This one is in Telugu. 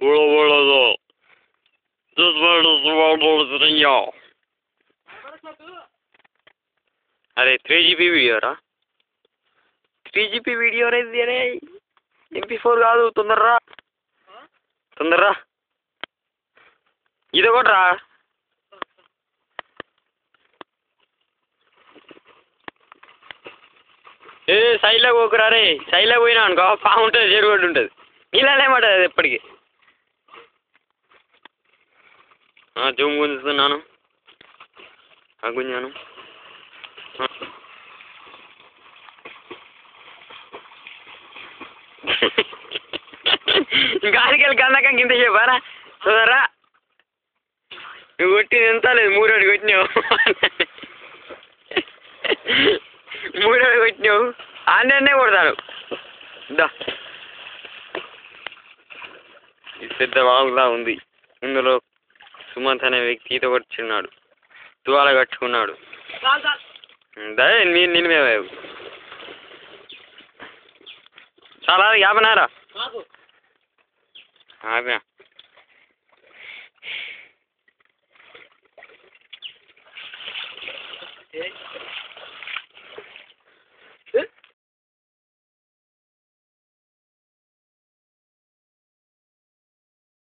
Bolo. This word is the word of y'all. अरे 3GP వీడియో రా 3GP వీడియో రేది అరే MP4 కాదు తొందరరా ఇది ఒకటి రా ఏ సైడ్లో పోకురా రే సైడ్లో పోయినా అనుకో పాము ఉంటుంది చెరుగడ్డు ఉంటుంది ఇలానే మాట అది ఎప్పటికీ జూమ్ గుంజుతున్నాను గుంజాను గాలికెళ్ళి కన్నాక ఇంత చెప్పారా చూదరా నువ్వు కొట్టింది ఎంత లేదు మూడోడు కొట్టినావు ఆన్నే కొడతాను దా ఇది పెద్ద వాగులా ఉంది ఇందులో సుమంత్ అనే వ్యక్తి ఈత కొట్టుచున్నాడు తువాల కట్టుకున్నాడు నేను మేము చాలా యాభనారా ఆగా